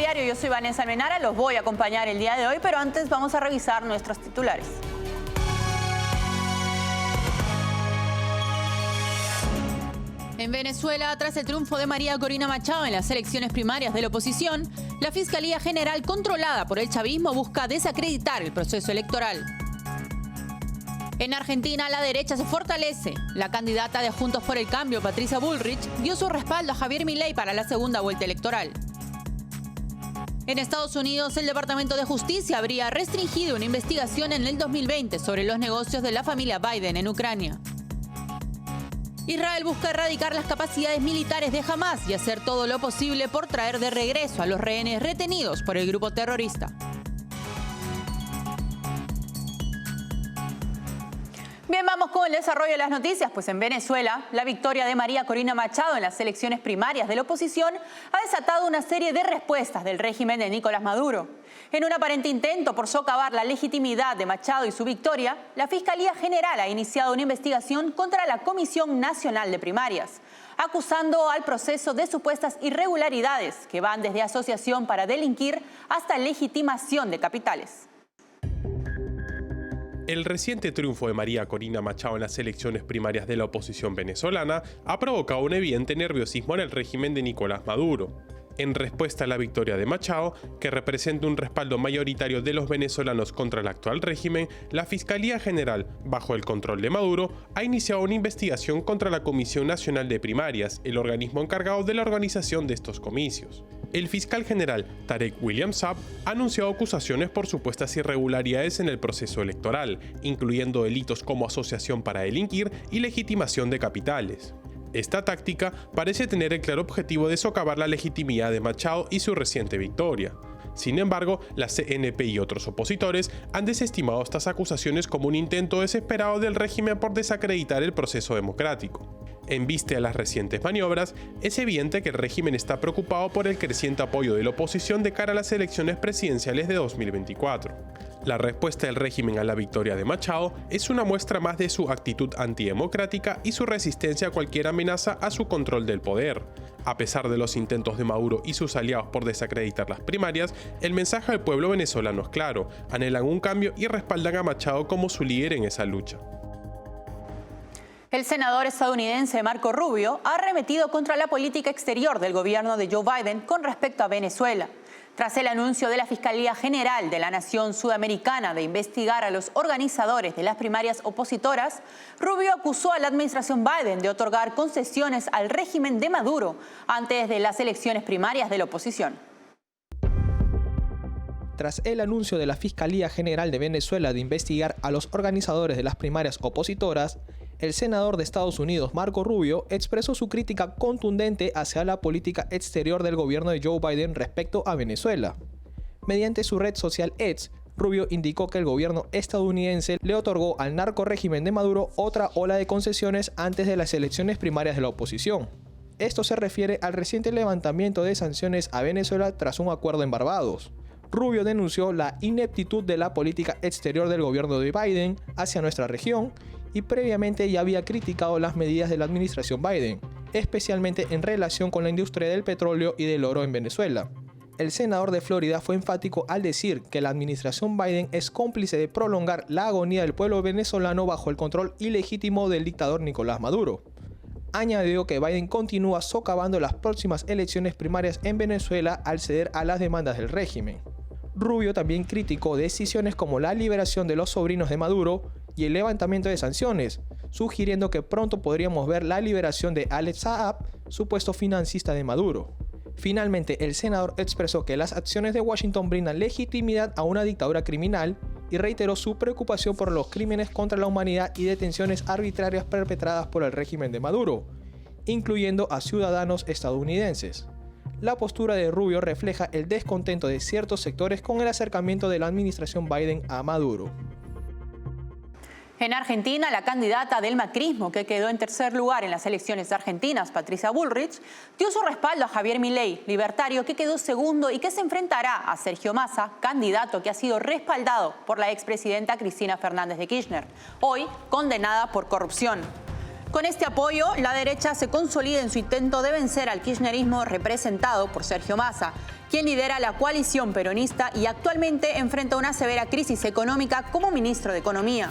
Diario, yo soy Vanessa Almenara, los voy a acompañar el día de hoy, pero antes vamos a revisar nuestros titulares. En Venezuela, tras el triunfo de María Corina Machado en las elecciones primarias de la oposición, la Fiscalía General, controlada por el chavismo, busca desacreditar el proceso electoral. En Argentina, la derecha se fortalece. La candidata de Juntos por el Cambio, Patricia Bullrich, dio su respaldo a Javier Milei para la segunda vuelta electoral. En Estados Unidos, el Departamento de Justicia habría restringido una investigación en el 2020 sobre los negocios de la familia Biden en Ucrania. Israel busca erradicar las capacidades militares de Hamás y hacer todo lo posible por traer de regreso a los rehenes retenidos por el grupo terrorista. Bien, vamos con el desarrollo de las noticias. Pues en Venezuela, la victoria de María Corina Machado en las elecciones primarias de la oposición ha desatado una serie de respuestas del régimen de Nicolás Maduro. En un aparente intento por socavar la legitimidad de Machado y su victoria, la Fiscalía General ha iniciado una investigación contra la Comisión Nacional de Primarias, acusando al proceso de supuestas irregularidades que van desde asociación para delinquir hasta legitimación de capitales. El reciente triunfo de María Corina Machado en las elecciones primarias de la oposición venezolana ha provocado un evidente nerviosismo en el régimen de Nicolás Maduro. En respuesta a la victoria de Machado, que representa un respaldo mayoritario de los venezolanos contra el actual régimen, la Fiscalía General, bajo el control de Maduro, ha iniciado una investigación contra la Comisión Nacional de Primarias, el organismo encargado de la organización de estos comicios. El fiscal general Tarek William Saab ha anunciado acusaciones por supuestas irregularidades en el proceso electoral, incluyendo delitos como asociación para delinquir y legitimación de capitales. Esta táctica parece tener el claro objetivo de socavar la legitimidad de Machado y su reciente victoria. Sin embargo, la CNP y otros opositores han desestimado estas acusaciones como un intento desesperado del régimen por desacreditar el proceso democrático. En vista de las recientes maniobras, es evidente que el régimen está preocupado por el creciente apoyo de la oposición de cara a las elecciones presidenciales de 2024. La respuesta del régimen a la victoria de Machado es una muestra más de su actitud antidemocrática y su resistencia a cualquier amenaza a su control del poder. A pesar de los intentos de Maduro y sus aliados por desacreditar las primarias, el mensaje al pueblo venezolano es claro: anhelan un cambio y respaldan a Machado como su líder en esa lucha. El senador estadounidense Marco Rubio ha arremetido contra la política exterior del gobierno de Joe Biden con respecto a Venezuela. Tras el anuncio de la Fiscalía General de la Nación Sudamericana de investigar a los organizadores de las primarias opositoras, Rubio acusó a la administración Biden de otorgar concesiones al régimen de Maduro antes de las elecciones primarias de la oposición. Tras el anuncio de la Fiscalía General de Venezuela de investigar a los organizadores de las primarias opositoras, el senador de Estados Unidos, Marco Rubio, expresó su crítica contundente hacia la política exterior del gobierno de Joe Biden respecto a Venezuela. Mediante su red social X, Rubio indicó que el gobierno estadounidense le otorgó al narcorrégimen de Maduro otra ola de concesiones antes de las elecciones primarias de la oposición. Esto se refiere al reciente levantamiento de sanciones a Venezuela tras un acuerdo en Barbados. Rubio denunció la ineptitud de la política exterior del gobierno de Biden hacia nuestra región y previamente ya había criticado las medidas de la administración Biden, especialmente en relación con la industria del petróleo y del oro en Venezuela. El senador de Florida fue enfático al decir que la administración Biden es cómplice de prolongar la agonía del pueblo venezolano bajo el control ilegítimo del dictador Nicolás Maduro. Añadió que Biden continúa socavando las próximas elecciones primarias en Venezuela al ceder a las demandas del régimen. Rubio también criticó decisiones como la liberación de los sobrinos de Maduro y el levantamiento de sanciones, sugiriendo que pronto podríamos ver la liberación de Alex Saab, supuesto financista de Maduro. Finalmente, el senador expresó que las acciones de Washington brindan legitimidad a una dictadura criminal y reiteró su preocupación por los crímenes contra la humanidad y detenciones arbitrarias perpetradas por el régimen de Maduro, incluyendo a ciudadanos estadounidenses. La postura de Rubio refleja el descontento de ciertos sectores con el acercamiento de la administración Biden a Maduro. En Argentina, la candidata del macrismo, que quedó en tercer lugar en las elecciones argentinas, Patricia Bullrich, dio su respaldo a Javier Milei, libertario, que quedó segundo y que se enfrentará a Sergio Massa, candidato que ha sido respaldado por la expresidenta Cristina Fernández de Kirchner, hoy condenada por corrupción. Con este apoyo, la derecha se consolida en su intento de vencer al kirchnerismo representado por Sergio Massa, quien lidera la coalición peronista y actualmente enfrenta una severa crisis económica como ministro de Economía.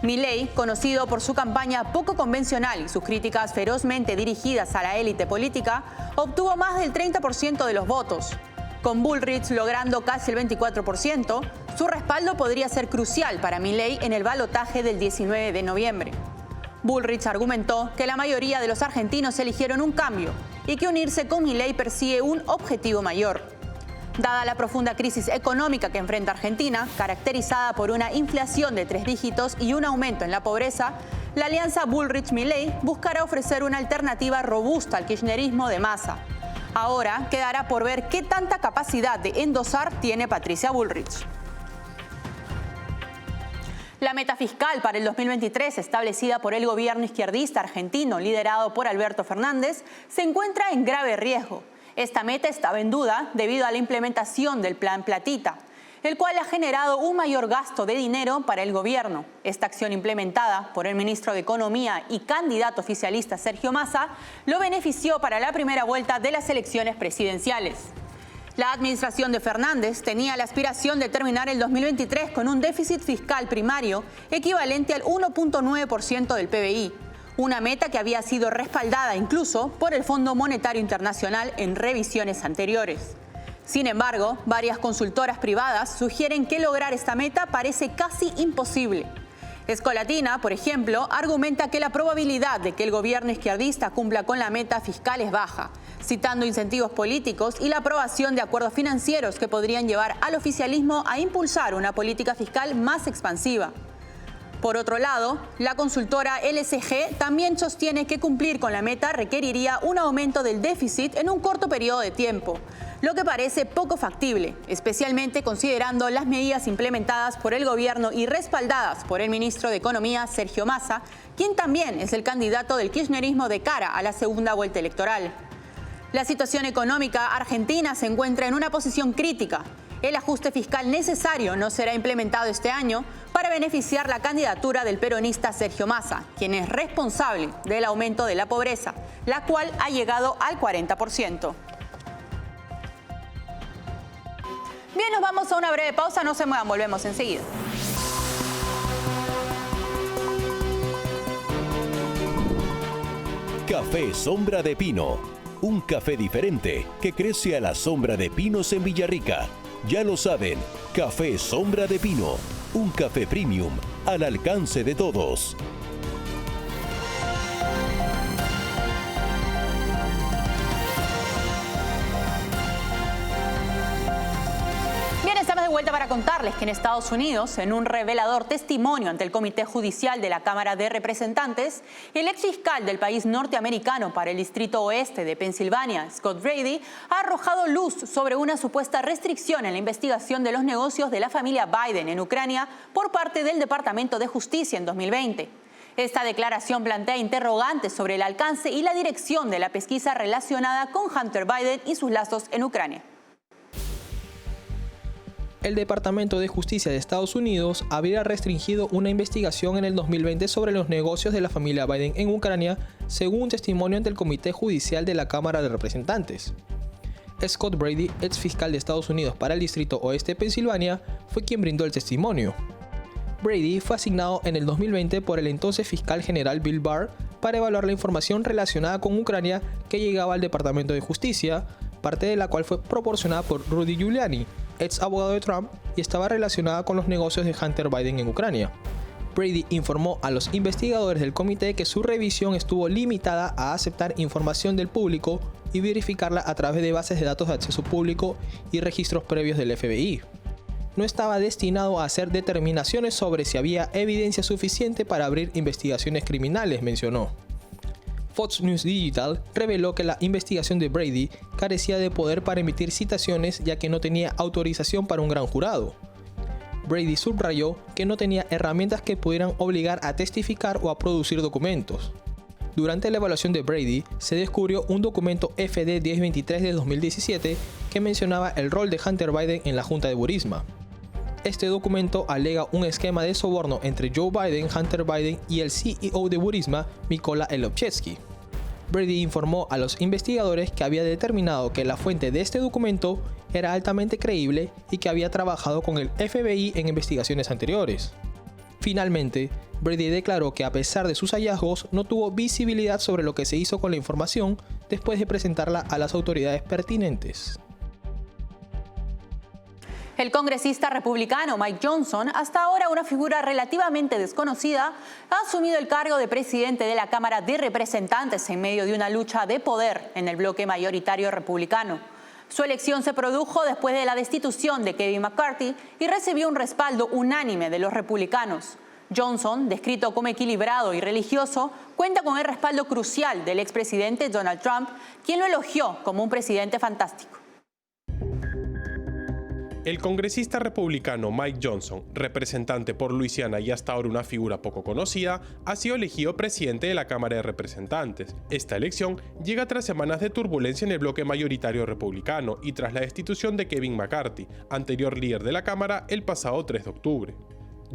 Milei, conocido por su campaña poco convencional y sus críticas ferozmente dirigidas a la élite política, obtuvo más del 30% de los votos. Con Bullrich logrando casi el 24%, su respaldo podría ser crucial para Milei en el balotaje del 19 de noviembre. Bullrich argumentó que la mayoría de los argentinos eligieron un cambio y que unirse con Milei persigue un objetivo mayor. Dada la profunda crisis económica que enfrenta Argentina, caracterizada por una inflación de 3 dígitos y un aumento en la pobreza, la alianza Bullrich-Milei buscará ofrecer una alternativa robusta al kirchnerismo de Massa. Ahora quedará por ver qué tanta capacidad de endosar tiene Patricia Bullrich. La meta fiscal para el 2023, establecida por el gobierno izquierdista argentino liderado por Alberto Fernández, se encuentra en grave riesgo. Esta meta estaba en duda debido a la implementación del Plan Platita, el cual ha generado un mayor gasto de dinero para el gobierno. Esta acción implementada por el ministro de Economía y candidato oficialista Sergio Massa lo benefició para la primera vuelta de las elecciones presidenciales. La administración de Fernández tenía la aspiración de terminar el 2023 con un déficit fiscal primario equivalente al 1.9% del PBI. Una meta que había sido respaldada incluso por el Fondo Monetario Internacional en revisiones anteriores. Sin embargo, varias consultoras privadas sugieren que lograr esta meta parece casi imposible. Escolatina, por ejemplo, argumenta que la probabilidad de que el gobierno izquierdista cumpla con la meta fiscal es baja, citando incentivos políticos y la aprobación de acuerdos financieros que podrían llevar al oficialismo a impulsar una política fiscal más expansiva. Por otro lado, la consultora LSG también sostiene que cumplir con la meta requeriría un aumento del déficit en un corto periodo de tiempo, lo que parece poco factible, especialmente considerando las medidas implementadas por el gobierno y respaldadas por el ministro de Economía, Sergio Massa, quien también es el candidato del kirchnerismo de cara a la segunda vuelta electoral. La situación económica argentina se encuentra en una posición crítica. El ajuste fiscal necesario no será implementado este año para beneficiar la candidatura del peronista Sergio Massa, quien es responsable del aumento de la pobreza, la cual ha llegado al 40%. Bien, nos vamos a una breve pausa, no se muevan, volvemos enseguida. Café Sombra de Pino, un café diferente que crece a la sombra de pinos en Villarrica. Ya lo saben, Café Sombra de Pino, un café premium al alcance de todos. Bien, estamos de vuelta para contarles que en Estados Unidos, en un revelador testimonio ante el Comité Judicial de la Cámara de Representantes, el exfiscal del país norteamericano para el Distrito Oeste de Pensilvania, Scott Brady, ha arrojado luz sobre una supuesta restricción en la investigación de los negocios de la familia Biden en Ucrania por parte del Departamento de Justicia en 2020. Esta declaración plantea interrogantes sobre el alcance y la dirección de la pesquisa relacionada con Hunter Biden y sus lazos en Ucrania. El Departamento de Justicia de Estados Unidos habría restringido una investigación en el 2020 sobre los negocios de la familia Biden en Ucrania, según un testimonio ante el Comité Judicial de la Cámara de Representantes. Scott Brady, ex fiscal de Estados Unidos para el Distrito Oeste de Pensilvania, fue quien brindó el testimonio. Brady fue asignado en el 2020 por el entonces fiscal general Bill Barr para evaluar la información relacionada con Ucrania que llegaba al Departamento de Justicia, parte de la cual fue proporcionada por Rudy Giuliani, ex abogado de Trump, y estaba relacionada con los negocios de Hunter Biden en Ucrania. Brady informó a los investigadores del comité que su revisión estuvo limitada a aceptar información del público y verificarla a través de bases de datos de acceso público y registros previos del FBI. No estaba destinado a hacer determinaciones sobre si había evidencia suficiente para abrir investigaciones criminales, mencionó. Fox News Digital reveló que la investigación de Brady carecía de poder para emitir citaciones ya que no tenía autorización para un gran jurado. Brady subrayó que no tenía herramientas que pudieran obligar a testificar o a producir documentos. Durante la evaluación de Brady, se descubrió un documento FD 1023 de 2017 que mencionaba el rol de Hunter Biden en la Junta de Burisma. Este documento alega un esquema de soborno entre Joe Biden, Hunter Biden y el CEO de Burisma, Mykola Lobchevsky. Brady informó a los investigadores que había determinado que la fuente de este documento era altamente creíble y que había trabajado con el FBI en investigaciones anteriores. Finalmente, Brady declaró que a pesar de sus hallazgos no tuvo visibilidad sobre lo que se hizo con la información después de presentarla a las autoridades pertinentes. El congresista republicano Mike Johnson, hasta ahora una figura relativamente desconocida, ha asumido el cargo de presidente de la Cámara de Representantes en medio de una lucha de poder en el bloque mayoritario republicano. Su elección se produjo después de la destitución de Kevin McCarthy y recibió un respaldo unánime de los republicanos. Johnson, descrito como equilibrado y religioso, cuenta con el respaldo crucial del expresidente Donald Trump, quien lo elogió como un presidente fantástico. El congresista republicano Mike Johnson, representante por Luisiana y hasta ahora una figura poco conocida, ha sido elegido presidente de la Cámara de Representantes. Esta elección llega tras semanas de turbulencia en el bloque mayoritario republicano y tras la destitución de Kevin McCarthy, anterior líder de la Cámara, el pasado 3 de octubre.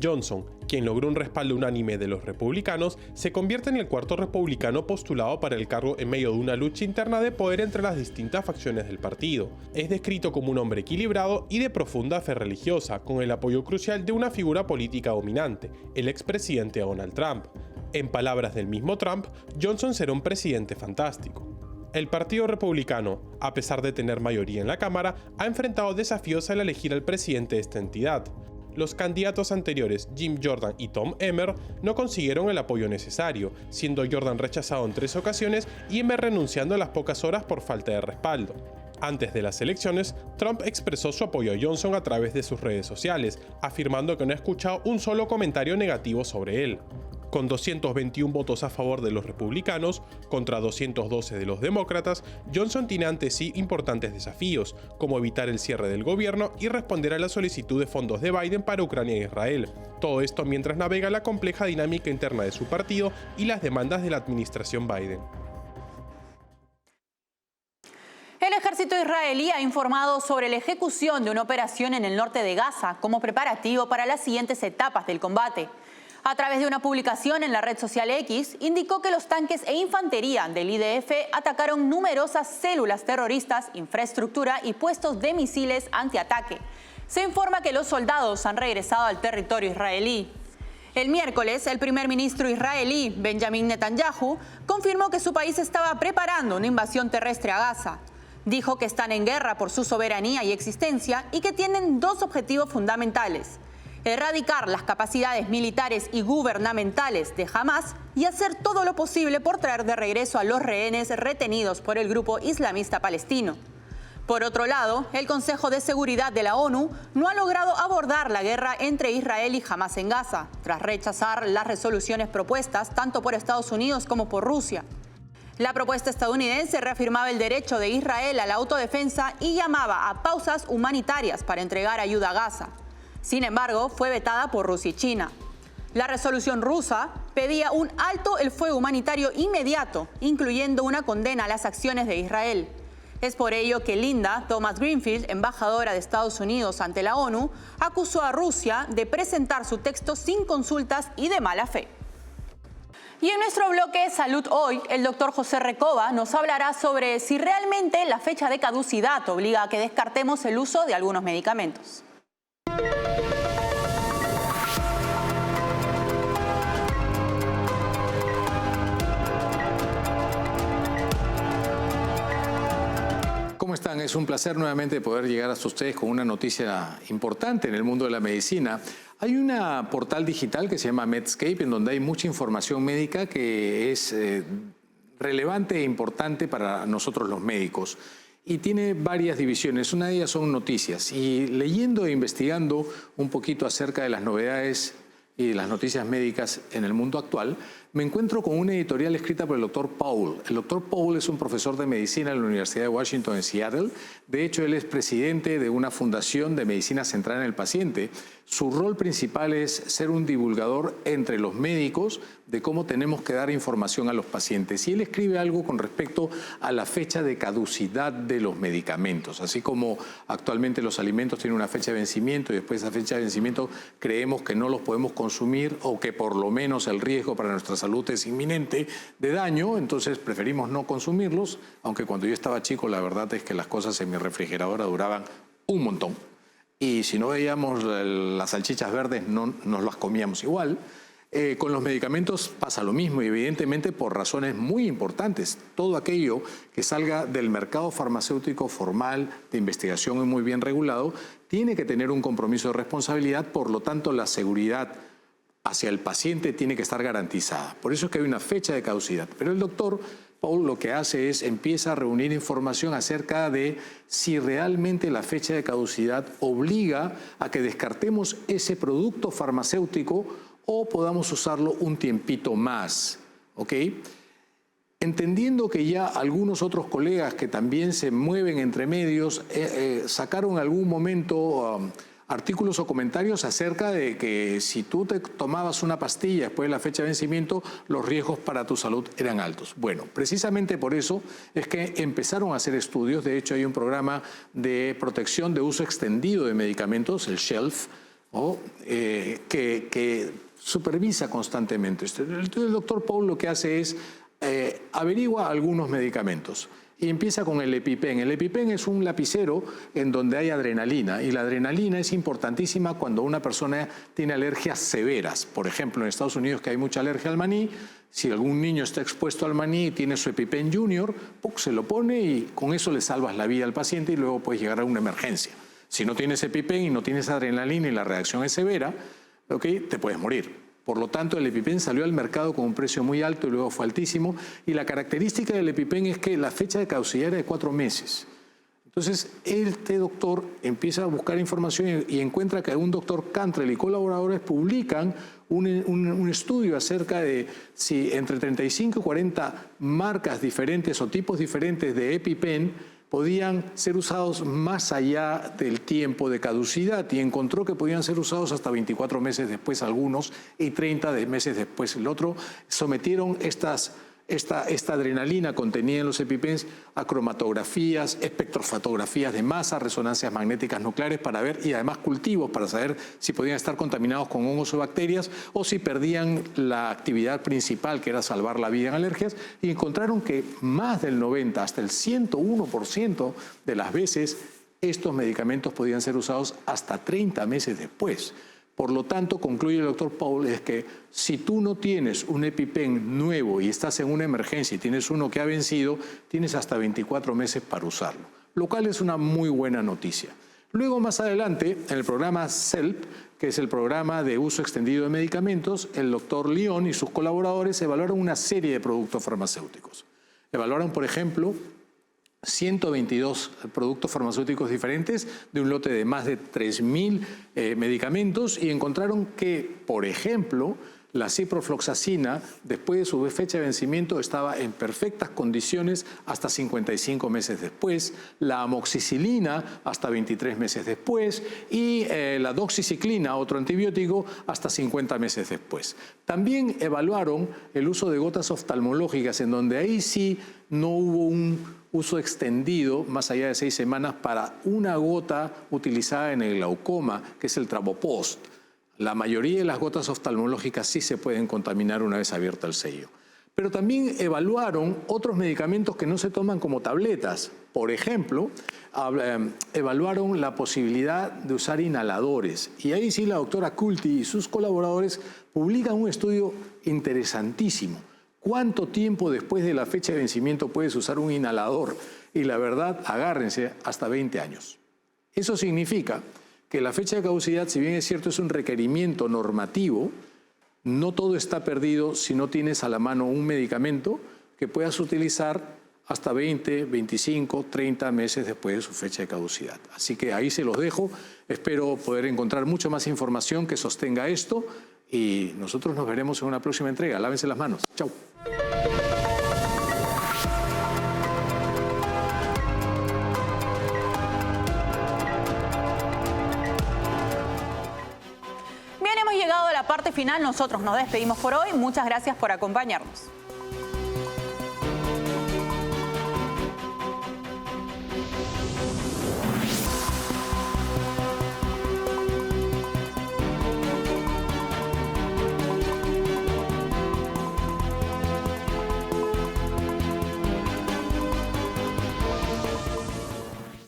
Johnson, quien logró un respaldo unánime de los republicanos, se convierte en el cuarto republicano postulado para el cargo en medio de una lucha interna de poder entre las distintas facciones del partido. Es descrito como un hombre equilibrado y de profunda fe religiosa, con el apoyo crucial de una figura política dominante, el expresidente Donald Trump. En palabras del mismo Trump, Johnson será un presidente fantástico. El Partido Republicano, a pesar de tener mayoría en la Cámara, ha enfrentado desafíos al elegir al presidente de esta entidad. Los candidatos anteriores, Jim Jordan y Tom Emmer, no consiguieron el apoyo necesario, siendo Jordan rechazado en 3 ocasiones y Emmer renunciando a las pocas horas por falta de respaldo. Antes de las elecciones, Trump expresó su apoyo a Johnson a través de sus redes sociales, afirmando que no ha escuchado un solo comentario negativo sobre él. Con 221 votos a favor de los republicanos contra 212 de los demócratas, Johnson tiene ante sí importantes desafíos, como evitar el cierre del gobierno y responder a la solicitud de fondos de Biden para Ucrania e Israel. Todo esto mientras navega la compleja dinámica interna de su partido y las demandas de la administración Biden. El ejército israelí ha informado sobre la ejecución de una operación en el norte de Gaza como preparativo para las siguientes etapas del combate. A través de una publicación en la red social X, indicó que los tanques e infantería del IDF atacaron numerosas células terroristas, infraestructura y puestos de misiles antiataque. Se informa que los soldados han regresado al territorio israelí. El miércoles, el primer ministro israelí, Benjamin Netanyahu, confirmó que su país estaba preparando una invasión terrestre a Gaza. Dijo que están en guerra por su soberanía y existencia y que tienen 2 objetivos fundamentales: erradicar las capacidades militares y gubernamentales de Hamás y hacer todo lo posible por traer de regreso a los rehenes retenidos por el grupo islamista palestino. Por otro lado, el Consejo de Seguridad de la ONU no ha logrado abordar la guerra entre Israel y Hamás en Gaza, tras rechazar las resoluciones propuestas tanto por Estados Unidos como por Rusia. La propuesta estadounidense reafirmaba el derecho de Israel a la autodefensa y llamaba a pausas humanitarias para entregar ayuda a Gaza. Sin embargo, fue vetada por Rusia y China. La resolución rusa pedía un alto el fuego humanitario inmediato, incluyendo una condena a las acciones de Israel. Es por ello que Linda Thomas Greenfield, embajadora de Estados Unidos ante la ONU, acusó a Rusia de presentar su texto sin consultas y de mala fe. Y en nuestro bloque Salud Hoy, el doctor José Recoba nos hablará sobre si realmente la fecha de caducidad obliga a que descartemos el uso de algunos medicamentos. ¿Cómo están? Es un placer nuevamente poder llegar hasta ustedes con una noticia importante en el mundo de la medicina. Hay una portal digital que se llama Medscape, en donde hay mucha información médica que es relevante e importante para nosotros los médicos. Y tiene varias divisiones. Una de ellas son noticias. Y leyendo e investigando un poquito acerca de las novedades y de las noticias médicas en el mundo actual, me encuentro con una editorial escrita por el Dr. Paul. El Dr. Paul es un profesor de medicina en la Universidad de Washington en Seattle. De hecho, él es presidente de una fundación de medicina centrada en el paciente. Su rol principal es ser un divulgador entre los médicos de cómo tenemos que dar información a los pacientes. Y él escribe algo con respecto a la fecha de caducidad de los medicamentos. Así como actualmente los alimentos tienen una fecha de vencimiento y después de esa fecha de vencimiento creemos que no los podemos consumir o que por lo menos el riesgo para nuestra salud es inminente de daño, entonces preferimos no consumirlos, aunque cuando yo estaba chico la verdad es que las cosas en mi refrigeradora duraban un montón. Y si no veíamos las salchichas verdes, no nos las comíamos igual. Con los medicamentos pasa lo mismo y evidentemente por razones muy importantes. Todo aquello que salga del mercado farmacéutico formal, de investigación y muy bien regulado, tiene que tener un compromiso de responsabilidad, por lo tanto la seguridad hacia el paciente tiene que estar garantizada. Por eso es que hay una fecha de caducidad. Pero el doctor Paul lo que hace es empieza a reunir información acerca de si realmente la fecha de caducidad obliga a que descartemos ese producto farmacéutico o podamos usarlo un tiempito más, ¿ok? Entendiendo que ya algunos otros colegas que también se mueven entre medios sacaron en algún momento artículos o comentarios acerca de que si tú te tomabas una pastilla después de la fecha de vencimiento, los riesgos para tu salud eran altos. Bueno, precisamente por eso es que empezaron a hacer estudios. De hecho, hay un programa de protección de uso extendido de medicamentos, el SHELF, que supervisa constantemente. Entonces, el doctor Paul lo que hace es averigua algunos medicamentos. Y empieza con el EpiPen. El EpiPen es un lapicero en donde hay adrenalina, y la adrenalina es importantísima cuando una persona tiene alergias severas. Por ejemplo, en Estados Unidos, que hay mucha alergia al maní, si algún niño está expuesto al maní y tiene su EpiPen Junior, se lo pone y con eso le salvas la vida al paciente y luego puedes llegar a una emergencia. Si no tienes EpiPen y no tienes adrenalina y la reacción es severa, te puedes morir. Por lo tanto, el EpiPen salió al mercado con un precio muy alto y luego fue altísimo. Y la característica del EpiPen es que la fecha de caducidad era de 4 meses. Entonces, este doctor empieza a buscar información y encuentra que un doctor Cantrell y colaboradores publican un estudio acerca de si entre 35 y 40 marcas diferentes o tipos diferentes de EpiPen podían ser usados más allá del tiempo de caducidad, y encontró que podían ser usados hasta 24 meses después algunos y 30 meses después el otro. Sometieron esta adrenalina contenida en los EpiPens a cromatografías, espectrofotografías de masa, resonancias magnéticas nucleares para ver, y además cultivos para saber si podían estar contaminados con hongos o bacterias o si perdían la actividad principal, que era salvar la vida en alergias, y encontraron que más del 90, hasta el 101% de las veces estos medicamentos podían ser usados hasta 30 meses después. Por lo tanto, concluye el doctor Paul, es que si tú no tienes un EpiPen nuevo y estás en una emergencia y tienes uno que ha vencido, tienes hasta 24 meses para usarlo, lo cual es una muy buena noticia. Luego, más adelante, en el programa CELP, que es el programa de uso extendido de medicamentos, el doctor León y sus colaboradores evaluaron una serie de productos farmacéuticos. Evaluaron, por ejemplo, 122 productos farmacéuticos diferentes de un lote de más de 3.000 medicamentos, y encontraron que, por ejemplo, la ciprofloxacina, después de su fecha de vencimiento, estaba en perfectas condiciones hasta 55 meses después, la amoxicilina hasta 23 meses después y la doxiciclina, otro antibiótico, hasta 50 meses después. También evaluaron el uso de gotas oftalmológicas, en donde ahí sí no hubo un uso extendido más allá de 6 semanas para una gota utilizada en el glaucoma, que es el travopost. La mayoría de las gotas oftalmológicas sí se pueden contaminar una vez abierto el sello. Pero también evaluaron otros medicamentos que no se toman como tabletas. Por ejemplo, evaluaron la posibilidad de usar inhaladores. Y ahí sí la doctora Culti y sus colaboradores publican un estudio interesantísimo. ¿Cuánto tiempo después de la fecha de vencimiento puedes usar un inhalador? Y la verdad, agárrense, hasta 20 años. Eso significa que la fecha de caducidad, si bien es cierto, es un requerimiento normativo, no todo está perdido si no tienes a la mano un medicamento que puedas utilizar hasta 20, 25, 30 meses después de su fecha de caducidad. Así que ahí se los dejo. Espero poder encontrar mucha más información que sostenga esto, y nosotros nos veremos en una próxima entrega. Lávense las manos. Chau. parte final nosotros nos despedimos por hoy. Muchas gracias por acompañarnos.